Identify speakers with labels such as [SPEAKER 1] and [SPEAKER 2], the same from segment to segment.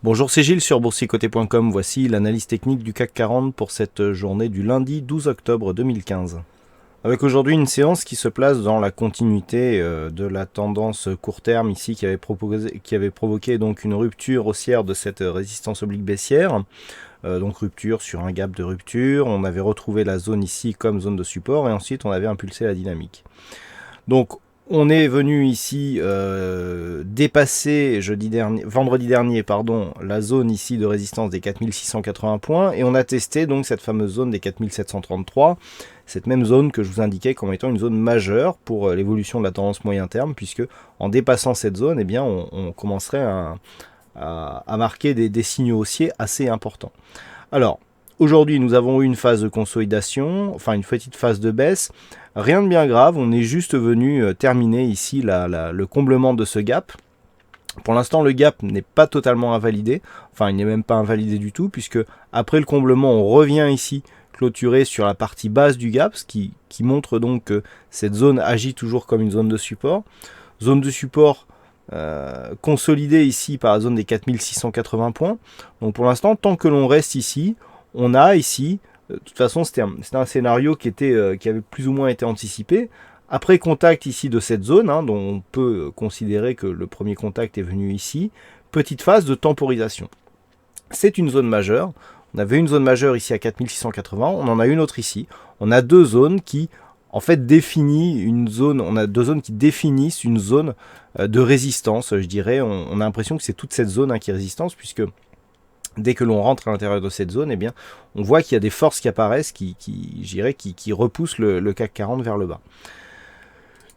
[SPEAKER 1] Bonjour, c'est Gilles sur boursicoté.com. Voici l'analyse technique du CAC 40 pour cette journée du lundi 12 octobre 2015. Avec aujourd'hui une séance qui se place dans la continuité de la tendance court terme ici qui avait provoqué donc une rupture haussière de cette résistance oblique baissière. Donc rupture sur un gap de rupture. On avait retrouvé la zone ici comme zone de support et ensuite on avait impulsé la dynamique. Donc on est venu ici dépasser vendredi dernier, la zone ici de résistance des 4680 points et on a testé donc cette fameuse zone des 4733, cette même zone que je vous indiquais comme étant une zone majeure pour l'évolution de la tendance moyen terme, puisque en dépassant cette zone, eh bien, on commencerait à marquer des signaux haussiers assez importants. Alors, aujourd'hui, nous avons eu une phase de consolidation, enfin une petite phase de baisse. Rien de bien grave, on est juste venu terminer ici le comblement de ce gap. Pour l'instant, le gap n'est pas totalement invalidé, enfin il n'est même pas invalidé du tout, puisque après le comblement, on revient ici clôturer sur la partie basse du gap, ce qui montre donc que cette zone agit toujours comme une zone de support. Zone de support consolidée ici par la zone des 4680 points. Donc pour l'instant, tant que l'on reste ici, on a ici... De toute façon, c'était un scénario qui avait plus ou moins été anticipé. Après contact ici de cette zone, dont on peut considérer que le premier contact est venu ici, petite phase de temporisation. C'est une zone majeure. On avait une zone majeure ici à 4680, on en a une autre ici. On a deux zones qui, en fait, définissent une zone de résistance, je dirais. On a l'impression que c'est toute cette zone qui est résistance, puisque dès que l'on rentre à l'intérieur de cette zone, eh bien, on voit qu'il y a des forces qui apparaissent qui repoussent le CAC 40 vers le bas.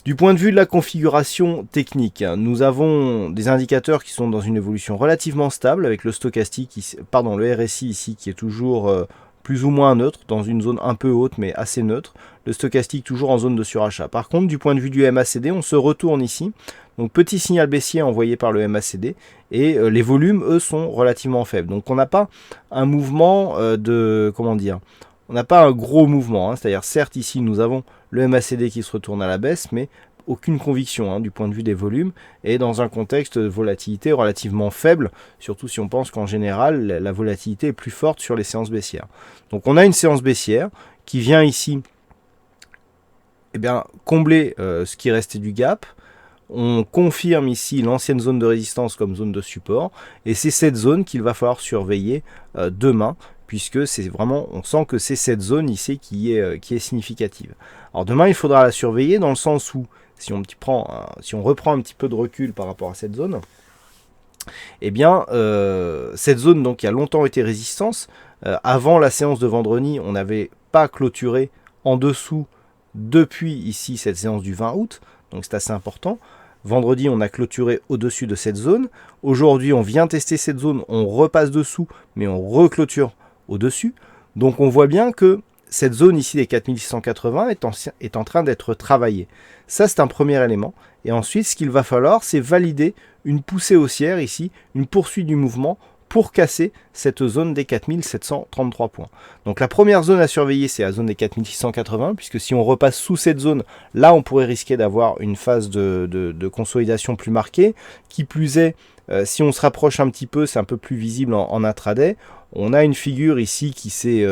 [SPEAKER 1] Du point de vue de la configuration technique, nous avons des indicateurs qui sont dans une évolution relativement stable, avec le stochastique, le RSI ici qui est toujours plus ou moins neutre, dans une zone un peu haute mais assez neutre. Le stochastique toujours en zone de surachat. Par contre, du point de vue du MACD, on se retourne ici. Donc petit signal baissier envoyé par le MACD et les volumes, eux, sont relativement faibles. Donc on n'a pas un mouvement on n'a pas un gros mouvement. C'est-à-dire, certes, ici, nous avons le MACD qui se retourne à la baisse, mais aucune conviction du point de vue des volumes et dans un contexte de volatilité relativement faible, surtout si on pense qu'en général, la volatilité est plus forte sur les séances baissières. Donc on a une séance baissière qui vient ici combler ce qui restait du gap. On confirme ici l'ancienne zone de résistance comme zone de support et c'est cette zone qu'il va falloir surveiller demain, puisque c'est vraiment, on sent que c'est cette zone ici qui est significative. Alors demain, il faudra la surveiller dans le sens où, si on reprend un petit peu de recul par rapport à cette zone, eh bien, cette zone donc, qui a longtemps été résistance, avant la séance de vendredi, on n'avait pas clôturé en dessous depuis ici cette séance du 20 août, donc c'est assez important. Vendredi, on a clôturé au-dessus de cette zone. Aujourd'hui, on vient tester cette zone, on repasse dessous, mais on reclôture au-dessus. Donc on voit bien que cette zone ici des 4680 est en train d'être travaillée. Ça, c'est un premier élément. Et ensuite, ce qu'il va falloir, c'est valider une poussée haussière ici, une poursuite du mouvement pour casser cette zone des 4733 points. Donc la première zone à surveiller, c'est la zone des 4680, puisque si on repasse sous cette zone, là, on pourrait risquer d'avoir une phase de consolidation plus marquée. Qui plus est, si on se rapproche un petit peu, c'est un peu plus visible en intraday. On a une figure ici qui s'est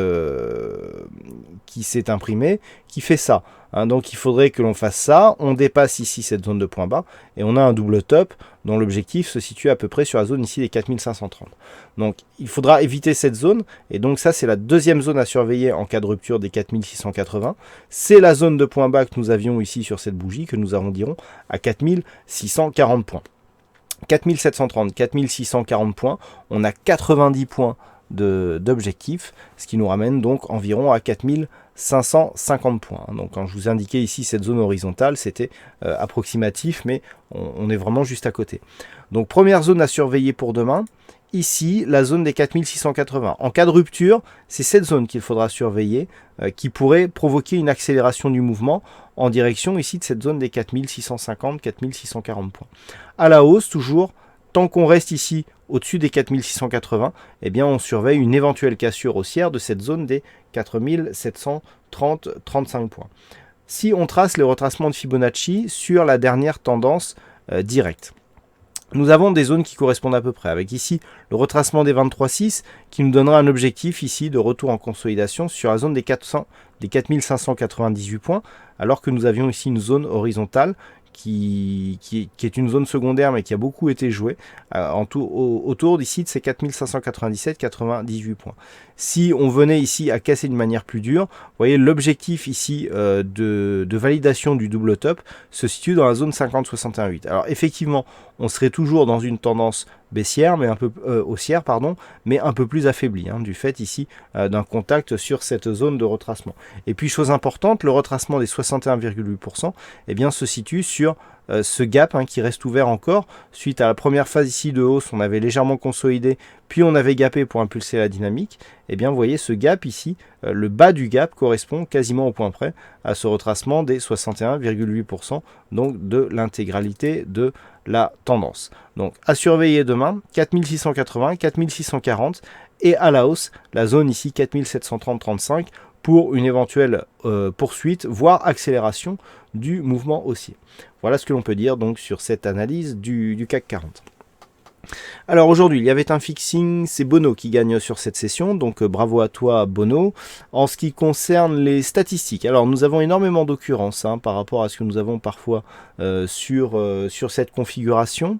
[SPEAKER 1] imprimée, qui fait ça. Donc il faudrait que l'on fasse ça, on dépasse ici cette zone de point bas, et on a un double top dont l'objectif se situe à peu près sur la zone ici des 4530. Donc il faudra éviter cette zone, et donc ça c'est la deuxième zone à surveiller en cas de rupture des 4680. C'est la zone de point bas que nous avions ici sur cette bougie, que nous arrondirons à 4640 points. 4730, 4640 points, on a 90 points d'objectif, ce qui nous ramène donc environ à 4550 points. Donc quand je vous indiquais ici cette zone horizontale, c'était approximatif, mais on est vraiment juste à côté. Donc première zone à surveiller pour demain, ici la zone des 4680. En cas de rupture, c'est cette zone qu'il faudra surveiller, qui pourrait provoquer une accélération du mouvement en direction ici de cette zone des 4650, 4640 points. À la hausse, toujours, tant qu'on reste ici au-dessus des 4680, eh bien on surveille une éventuelle cassure haussière de cette zone des 4730-35 points. Si on trace le retracement de Fibonacci sur la dernière tendance directe. Nous avons des zones qui correspondent à peu près, avec ici le retracement des 23,6 qui nous donnera un objectif ici de retour en consolidation sur la zone des 4598 points, alors que nous avions ici une zone horizontale qui est une zone secondaire mais qui a beaucoup été jouée autour d'ici de ces 4597-98 points. Si on venait ici à casser de manière plus dure, vous voyez l'objectif ici de validation du double top se situe dans la zone 50-61,8. Alors effectivement, on serait toujours dans une tendance baissière, mais un peu haussière, pardon, mais un peu plus affaiblie, du fait ici d'un contact sur cette zone de retracement. Et puis chose importante, le retracement des 61,8% eh bien, se situe sur ce gap qui reste ouvert encore. Suite à la première phase ici de hausse, on avait légèrement consolidé, puis on avait gapé pour impulser la dynamique. Et bien vous voyez ce gap ici, le bas du gap correspond quasiment au point près à ce retracement des 61,8%, donc de l'intégralité de la tendance. Donc à surveiller demain, 4680, 4640 et à la hausse, la zone ici 4730-35 pour une éventuelle poursuite, voire accélération du mouvement haussier. Voilà ce que l'on peut dire donc sur cette analyse du CAC 40. Alors aujourd'hui, il y avait un fixing, c'est Bono qui gagne sur cette session, donc bravo à toi Bono. En ce qui concerne les statistiques, alors nous avons énormément d'occurrences par rapport à ce que nous avons parfois sur cette configuration.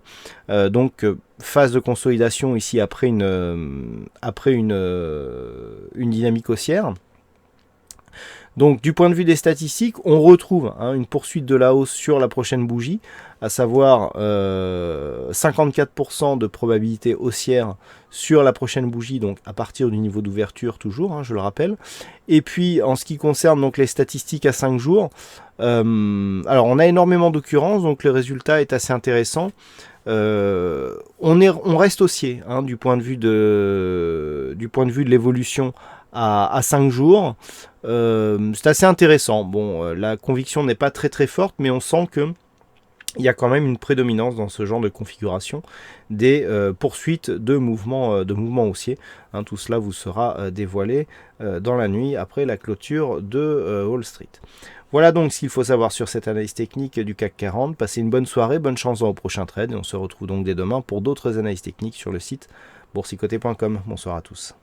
[SPEAKER 1] Phase de consolidation ici après une dynamique haussière. Donc du point de vue des statistiques, on retrouve une poursuite de la hausse sur la prochaine bougie, à savoir 54% de probabilité haussière sur la prochaine bougie, donc à partir du niveau d'ouverture toujours, je le rappelle. Et puis en ce qui concerne donc les statistiques à 5 jours, alors on a énormément d'occurrences, donc le résultat est assez intéressant. On reste haussier du point de vue de l'évolution à 5 jours. C'est assez intéressant. Bon, la conviction n'est pas très forte, mais on sent que il y a quand même une prédominance dans ce genre de configuration des poursuites de mouvements haussiers. Tout cela vous sera dévoilé dans la nuit après la clôture de Wall Street. Voilà donc ce qu'il faut savoir sur cette analyse technique du CAC 40. Passez une bonne soirée, bonne chance dans vos prochains trades et on se retrouve donc dès demain pour d'autres analyses techniques sur le site boursicoté.com. Bonsoir à tous.